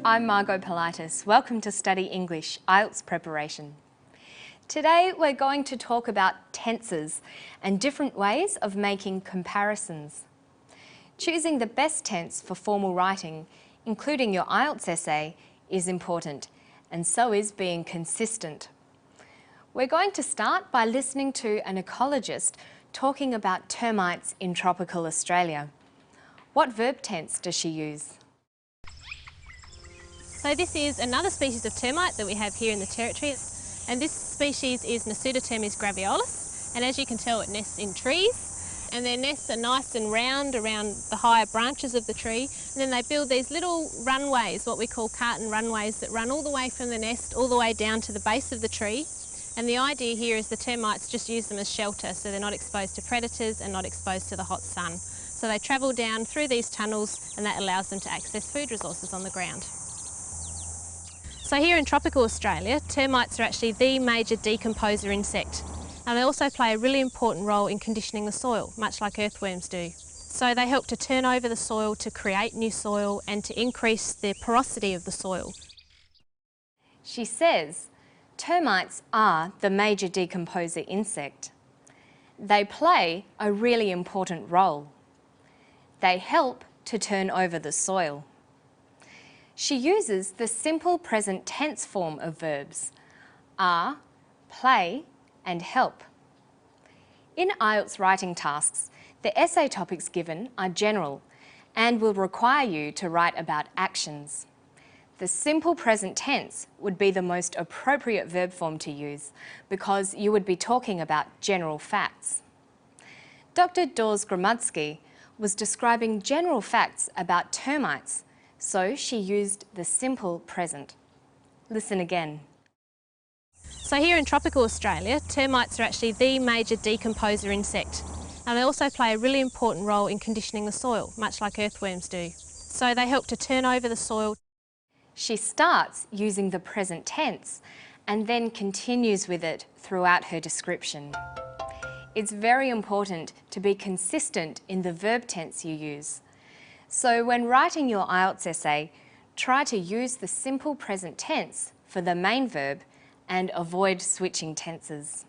I'm Margot Politis. Welcome to Study English, IELTS preparation. Today we're going to talk about tenses and different ways of making comparisons. Choosing the best tense for formal writing, including your IELTS essay, is important, and so is being consistent. We're going to start by listening to an ecologist talking about termites in tropical Australia. What verb tense does she use? So this is another species of termite that we have here in the territory, and this species is Termites graveolus, and as you can tell it nests in trees, and their nests are nice and round around the higher branches of the tree, and then they build these little runways, what we call carton runways, that run all the way from the nest all the way down to the base of the tree. And the idea here is the termites just use them as shelter, so they're not exposed to predators and not exposed to the hot sun. So they travel down through these tunnels, and that allows them to access food resources on the ground. So here in tropical Australia, termites are actually the major decomposer insect, and they also play a really important role in conditioning the soil, much like earthworms do. So they help to turn over the soil to create new soil and to increase the porosity of the soil. She says termites are the major decomposer insect. They play a really important role. They help to turn over the soil. She uses the simple present tense form of verbs are, play and help. In IELTS writing tasks, the essay topics given are general and will require you to write about actions. The simple present tense would be the most appropriate verb form to use because you would be talking about general facts. Dr. Dawes Gramudsky was describing general facts about termites, so she used the simple present. Listen again. So here in tropical Australia, termites are actually the major decomposer insect, and they also play a really important role in conditioning the soil, much like earthworms do. So they help to turn over the soil. She starts using the present tense and then continues with it throughout her description. It's very important to be consistent in the verb tense you use. So when writing your IELTS essay, try to use the simple present tense for the main verb and avoid switching tenses.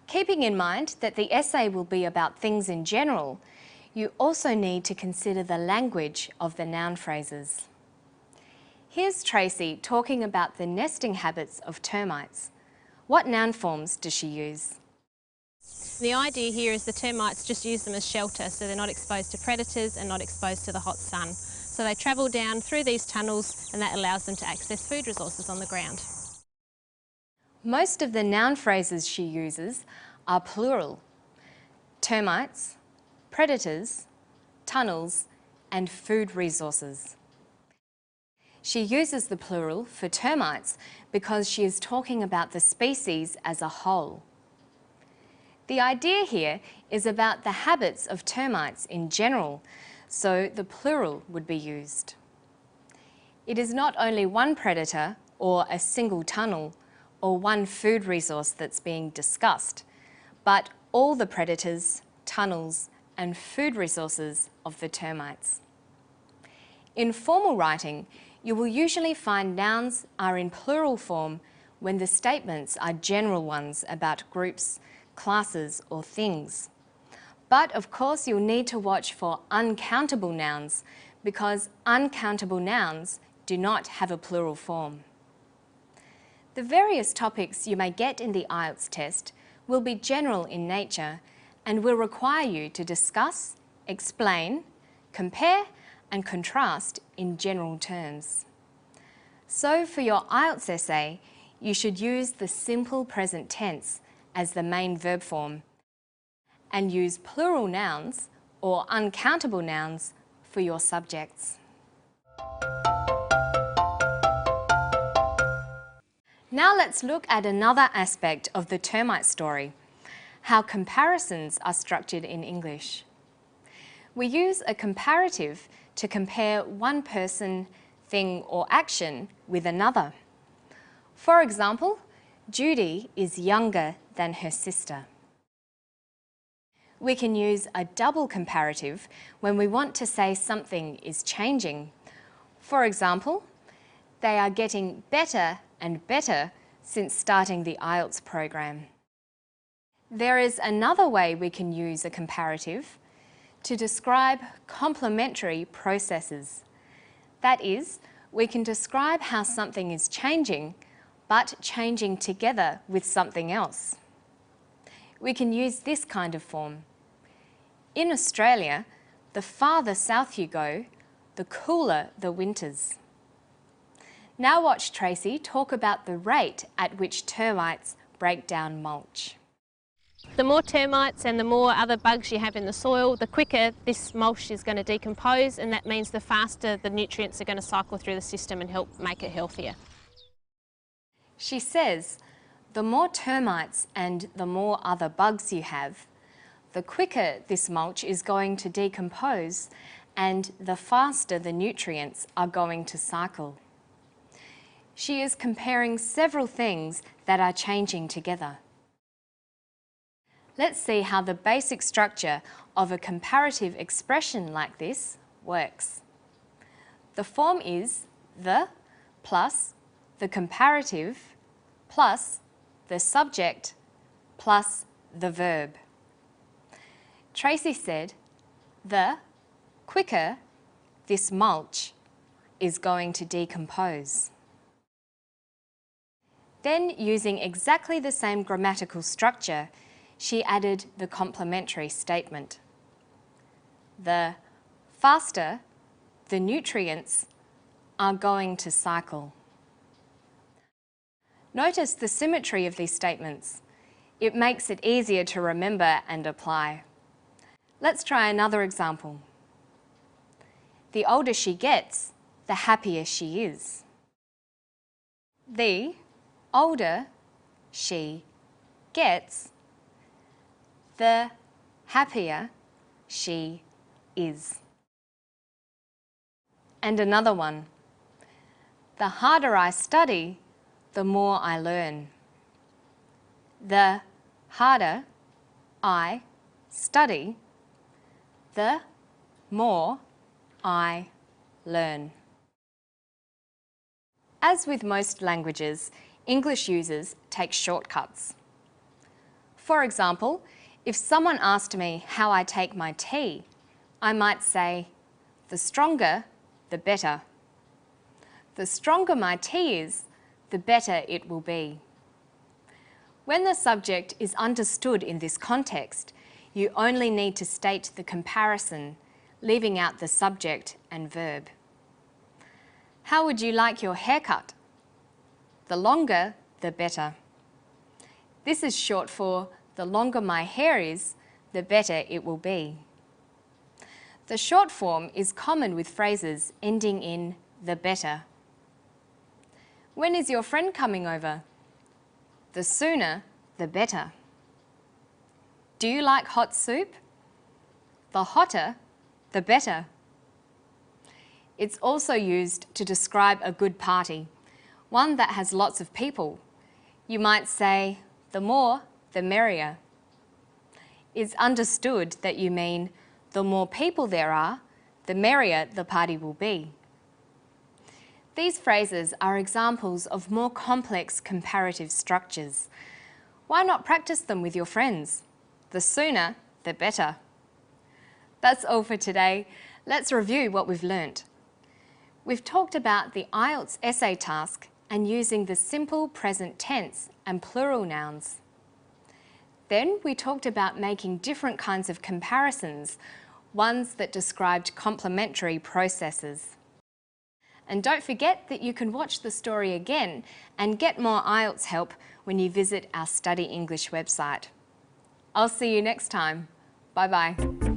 Keeping in mind that the essay will be about things in general, you also need to consider the language of the noun phrases. Here's Tracy talking about the nesting habits of termites. What noun forms does she use? The idea here is the termites just use them as shelter, so they're not exposed to predators and not exposed to the hot sun. So they travel down through these tunnels, and that allows them to access food resources on the ground. Most of the noun phrases she uses are plural. Termites, predators, tunnels, and food resources. She uses the plural for termites because she is talking about the species as a whole. The idea here is about the habits of termites in general, so the plural would be used. It is not only one predator or a single tunnel or one food resource that's being discussed, but all the predators, tunnels, and food resources of the termites. In formal writing, you will usually find nouns are in plural form when the statements are general ones about groups, classes or things. But of course you'll need to watch for uncountable nouns because uncountable nouns do not have a plural form. The various topics you may get in the IELTS test will be general in nature and will require you to discuss, explain, compare and contrast in general terms. So for your IELTS essay, you should use the simple present tense as the main verb form and use plural nouns or uncountable nouns for your subjects. Now let's look at another aspect of the termite story, how comparisons are structured in English. We use a comparative to compare one person, thing or action with another. For example, Judy is younger than her sister. We can use a double comparative when we want to say something is changing. For example, They are getting better and better since starting the IELTS program. There is another way we can use a comparative to describe complementary processes. That is, we can describe how something is changing, but changing together with something else. We can use this kind of form. In Australia, the farther south you go, the cooler the winters. Now watch Tracy talk about the rate at which termites break down mulch. The more termites and the more other bugs you have in the soil, the quicker this mulch is going to decompose, and that means the faster the nutrients are going to cycle through the system and help make it healthier. She says, the more termites and the more other bugs you have, the quicker this mulch is going to decompose and the faster the nutrients are going to cycle. She is comparing several things that are changing together. Let's see how the basic structure of a comparative expression like this works. The form is the plus the comparative plus the subject plus the verb. Tracy said, the quicker this mulch is going to decompose. Then, using exactly the same grammatical structure, she added the complementary statement. The faster the nutrients are going to cycle. Notice the symmetry of these statements. It makes it easier to remember and apply. Let's try another example. The older she gets, the happier she is. The older she gets, the happier she is. And another one. The harder I study, the more I learn. The harder I study, the more I learn. As with most languages, English users take shortcuts. For example, if someone asked me how I take my tea, I might say, the stronger, the better. The stronger my tea is, the better it will be. When the subject is understood in this context, you only need to state the comparison, leaving out the subject and verb. How would you like your haircut? The longer, the better. This is short for the longer my hair is, the better it will be. The short form is common with phrases ending in the better. When is your friend coming over? The sooner, the better. Do you like hot soup? The hotter, the better. It's also used to describe a good party, one that has lots of people. You might say, the more, the merrier. It's understood that you mean the more people there are, the merrier the party will be. These phrases are examples of more complex comparative structures. Why not practice them with your friends? The sooner, the better. That's all for today. Let's review what we've learnt. We've talked about the IELTS essay task and using the simple present tense and plural nouns. Then we talked about making different kinds of comparisons, ones that described complementary processes. And don't forget that you can watch the story again and get more IELTS help when you visit our Study English website. I'll see you next time. Bye-bye.